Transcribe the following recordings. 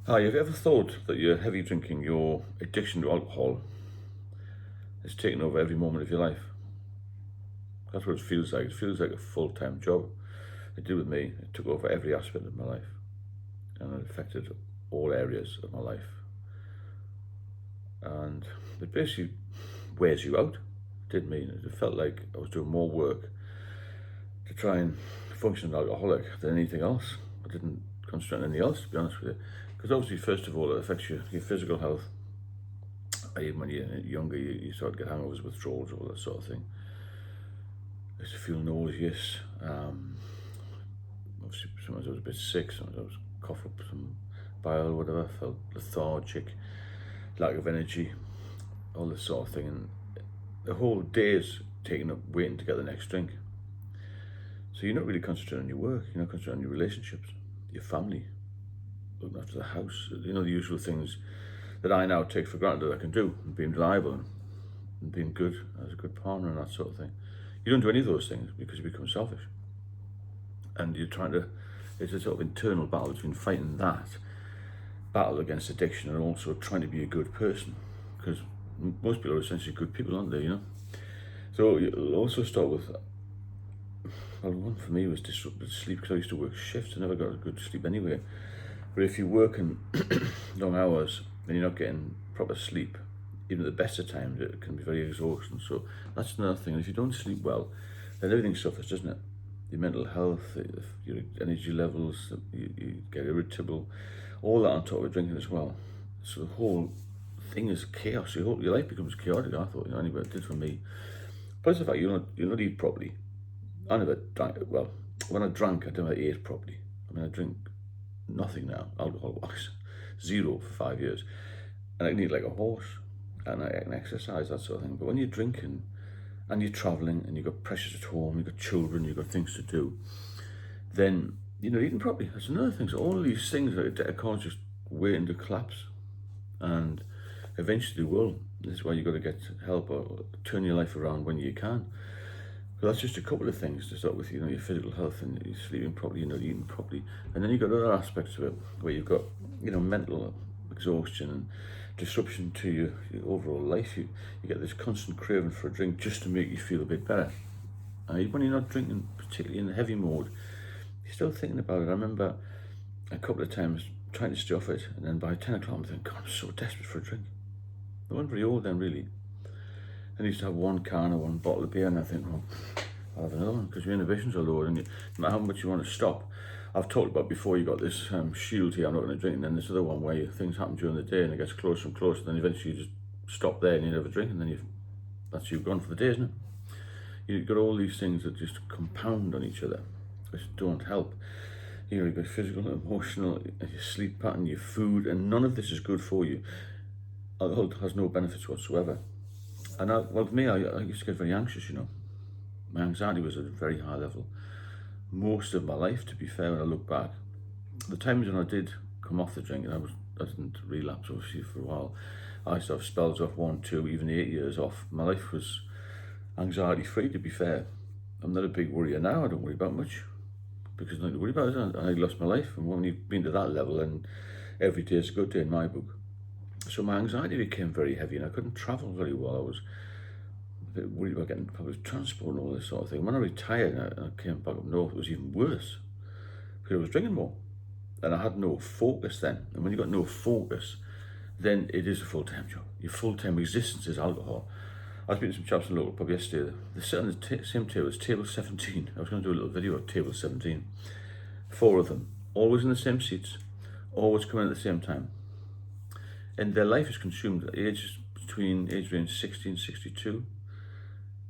Hi, have you ever thought that your heavy drinking, your addiction to alcohol, has taken over every moment of your life? That's what it feels like. It feels like a full-time job. It did with me. It took over every aspect of my life, and it affected all areas of my life. And it basically wears you out, didn't mean it. It felt like I was doing more work to try and function as an alcoholic than anything else. I didn't concentrate on anything else, to be honest with you. Because obviously, first of all, it affects your physical health. Even when you're younger, you start to get hangovers, withdrawals, all that sort of thing. I used to feel nauseous. Obviously, sometimes I was a bit sick, sometimes I was cough up some bile or whatever, felt lethargic, lack of energy, all this sort of thing. And the whole day is taken up waiting to get the next drink. So you're not really concentrating on your work, you're not concentrating on your relationships, your family, looking after the house, the usual things that I now take for granted that I can do, and being reliable and being good as a good partner and that sort of thing. You don't do any of those things because you become selfish. And you're trying to, it's a sort of internal battle between fighting that battle against addiction and also trying to be a good person. Because most people are essentially good people, aren't they, So you'll also start with, well, one for me was disrupted sleep because I used to work shifts. I never got a good sleep anyway. But if you're working long hours and you're not getting proper sleep, even at the best of times, it can be very exhausting. So that's another thing. And if you don't sleep well, then everything suffers, doesn't it? Your mental health, your energy levels, you get irritable, all that on top of drinking as well. So the whole thing is chaos. Your life becomes chaotic, I thought, anyway, it did for me. Plus the fact you'll not eat properly. I never drank, well, when I drank, I never ate properly. I mean, I drink nothing now, alcohol-wise, zero for 5 years. And I can eat like a horse, and I can exercise, that sort of thing. But when you're drinking, and you're travelling, and you've got pressures at home, you've got children, you've got things to do, then you're not eating properly. That's another thing. So all these things that cause just waiting to collapse, and eventually they will. This is why you've got to get help or turn your life around when you can. So that's just a couple of things to start with, your physical health, and you're sleeping properly, you're not eating properly. And then you've got other aspects of it where you've got, mental exhaustion and disruption to your overall life. You get this constant craving for a drink just to make you feel a bit better. And when you're not drinking, particularly in the heavy mode, you're still thinking about it. I remember a couple of times trying to stay off it, and then by 10 o'clock I'm thinking, God, I'm so desperate for a drink. I wasn't very old then, really. And I used to have one can or one bottle of beer, and I think, well, I'll have another one, because your inhibitions are lower, and no matter how much you want to stop. I've talked about before, you got this shield here, I'm not going to drink, and then this other one where things happen during the day and it gets closer and closer, then eventually you just stop there and you have a drink, and then that's you gone for the day, isn't it? You've got all these things that just compound on each other, which don't help. You've got physical, emotional, your sleep pattern, your food, and none of this is good for you. Alcohol has no benefits whatsoever. And for me, I used to get very anxious, My anxiety was at a very high level. Most of my life, to be fair, when I look back, the times when I did come off the drink, and I didn't relapse obviously for a while. I used to have spells off 1, 2, even 8 years off. My life was anxiety free, to be fair. I'm not a big worrier now. I don't worry about much because nothing to worry about, is it? I lost my life, and when you've been to that level, and every day is a good day in my book. So my anxiety became very heavy, and I couldn't travel very well. I was a bit worried about getting public transport and all this sort of thing. When I retired and I came back up north, it was even worse because I was drinking more, and I had no focus then. And when you've got no focus, then it is a full-time job. Your full-time existence is alcohol. I was speaking to some chaps in the local pub yesterday. They sit on the same table as table 17. I was going to do a little video of table 17. 4 of them, always in the same seats, always coming at the same time. And their life is consumed at ages between age range 60 and 62.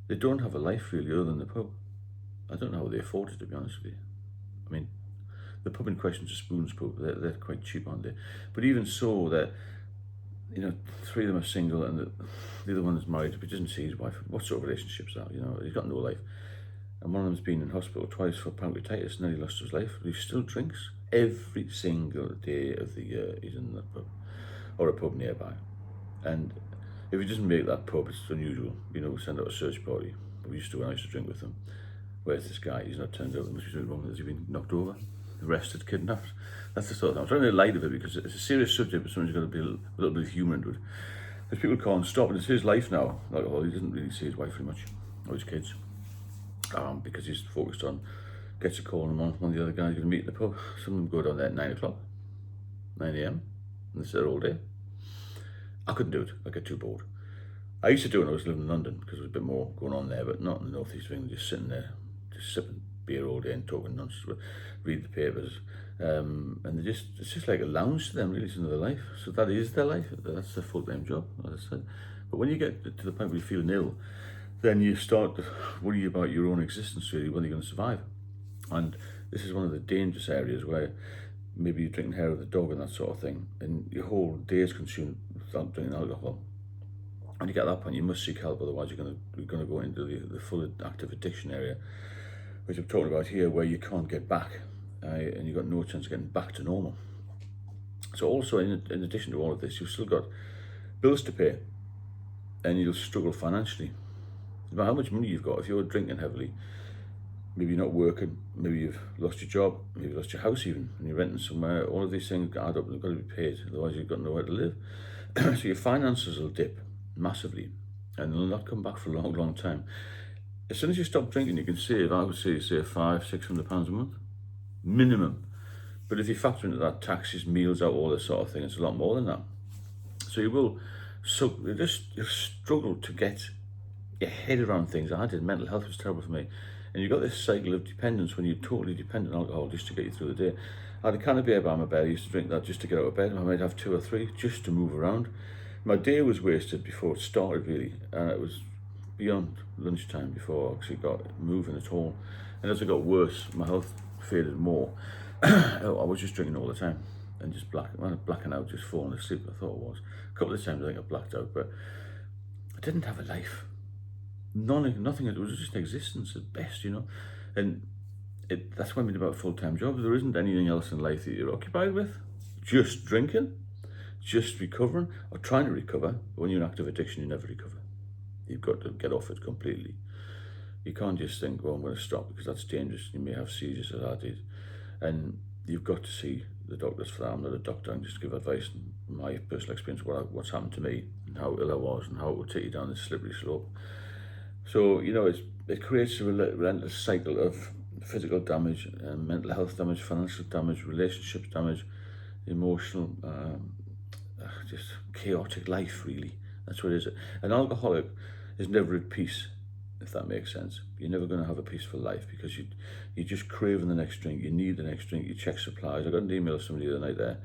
They don't have a life really other than the pub. I don't know how they afford it, to be honest with you. I mean, the pub in question is a Spoon's pub. They're quite cheap, aren't they? But even so, that 3 of them are single, and the other one is married, but doesn't see his wife. What sort of relationships are? He's got no life. And one of them's been in hospital twice for pancreatitis, and then he lost his life. But he still drinks every single day of the year. He's in that pub or a pub nearby. And if he doesn't make that pub, it's unusual. We send out a search party. We used to when I used to drink with him. Where's this guy? He's not turned up. There must be something wrong. Has he been knocked over? arrested, kidnapped. That's the sort of thing. I'm trying to light of it because it's a serious subject, but someone's got to be a little bit of humour into it. Because people can't stop, and it's his life now. Like, well, he doesn't really see his wife very much, or his kids, because he's focused on, gets a call and one of the other guys going to meet in the pub. Some of them go down there at 9 o'clock, 9 a.m, and they sit there all day. I couldn't do it. I get too bored. I used to do it when I was living in London because there was a bit more going on there, but not in the northeast of England, just sitting there, just sipping beer all day and talking nonsense, read the papers. And it's just like a lounge to them, really. It's another life. So that is their life. That's their full-time job, as I said. But when you get to the point where you feel ill, then you start to worry about your own existence, really, whether you're going to survive. And this is one of the dangerous areas where maybe you're drinking hair of the dog and that sort of thing, and your whole day is consumed without drinking alcohol. And you get to that point, you must seek help, otherwise you're going to go into the full active addiction area, which I'm talking about here, where you can't get back, and you've got no chance of getting back to normal. So also, in addition to all of this, you've still got bills to pay, and you'll struggle financially. No matter how much money you've got, if you're drinking heavily, maybe you're not working, maybe you've lost your job, maybe you've lost your house even, and you're renting somewhere, all of these things add up and they've got to be paid, otherwise you've got nowhere to live. So your finances will dip massively, and they'll not come back for a long, long time. As soon as you stop drinking, you can save, I would say, £500-600 a month, minimum. But if you factor into that taxes, meals out, all this sort of thing, it's a lot more than that. So you'll struggle to get your head around things. I did. Mental health was terrible for me. And you've got this cycle of dependence when you're totally dependent on alcohol just to get you through the day. I had a can of beer by my bed. I used to drink that just to get out of bed. I might have 2 or 3 just to move around. My day was wasted before it started, really. And it was beyond lunchtime before I actually got moving at all. And as it got worse, my health faded more. I was just drinking all the time and just blacking out, just falling asleep. I thought it was. A couple of times I think I blacked out, but I didn't have a life. Nothing. It was just existence at best, you know. And that's why I mean about full-time jobs. There isn't anything else in life that you're occupied with. Just drinking, just recovering, or trying to recover. But when you're in active addiction, you never recover. You've got to get off it completely. You can't just think, well, I'm going to stop, because that's dangerous. You may have seizures, as I did. And you've got to see the doctors for that. I'm not a doctor. I'm just give advice and my personal experience, what's happened to me, and how ill I was, and how it will take you down this slippery slope. So, you know, it creates a relentless cycle of physical damage, mental health damage, financial damage, relationship damage, emotional, just chaotic life, really. That's what it is. An alcoholic is never at peace, if that makes sense. You're never going to have a peaceful life, because you're just craving the next drink. You need the next drink. You check supplies. I got an email from somebody the other night there,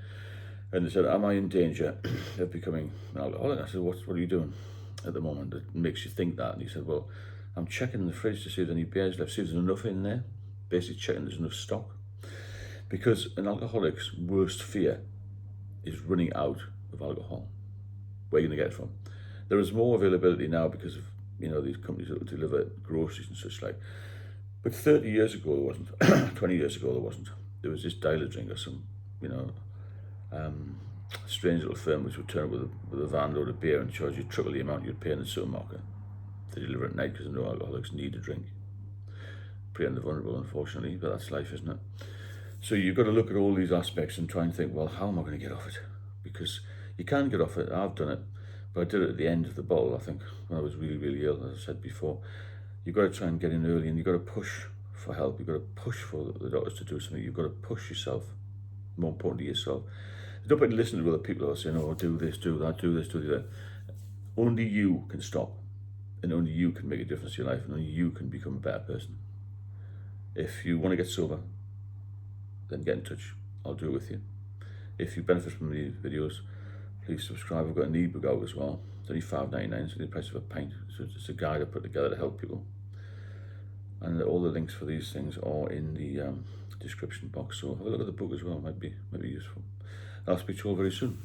and they said, am I in danger of becoming an alcoholic? I said, what are you doing at the moment that makes you think that? And he said, well, I'm checking the fridge to see if there's any beers left, see if there's enough in there, basically checking there's enough stock. Because an alcoholic's worst fear is running out of alcohol. Where are you going to get it from? There is more availability now because of, you know, these companies that will deliver groceries and such like. But 30 years ago there wasn't, 20 years ago there wasn't. There was this dialer drink or some, you know, strange little firm which would turn up with a van load of beer and charge you triple the amount you'd pay in the supermarket. They deliver at night because no alcoholics need a drink. Preying the vulnerable, unfortunately, but that's life, isn't it? So you've got to look at all these aspects and try and think, well, how am I going to get off it? Because you can get off it. I've done it, but I did it at the end of the bottle, I think, when I was really, really ill, as I said before. You've got to try and get in early, and you've got to push for help. You've got to push for the doctors to do something. You've got to push yourself, more importantly yourself. There's no point in listening to other people who are saying, oh, do this, do that, do this, do that. Only you can stop, and only you can make a difference to your life, and only you can become a better person. If you want to get sober, then get in touch. I'll do it with you. If you benefit from these videos, please subscribe. I've got an ebook out as well. It's only $5.99, so the price of a pint. So it's a guide I put together to help people. And all the links for these things are in the description box. So have a look at the book as well. Might be useful. I'll speak to you all very soon.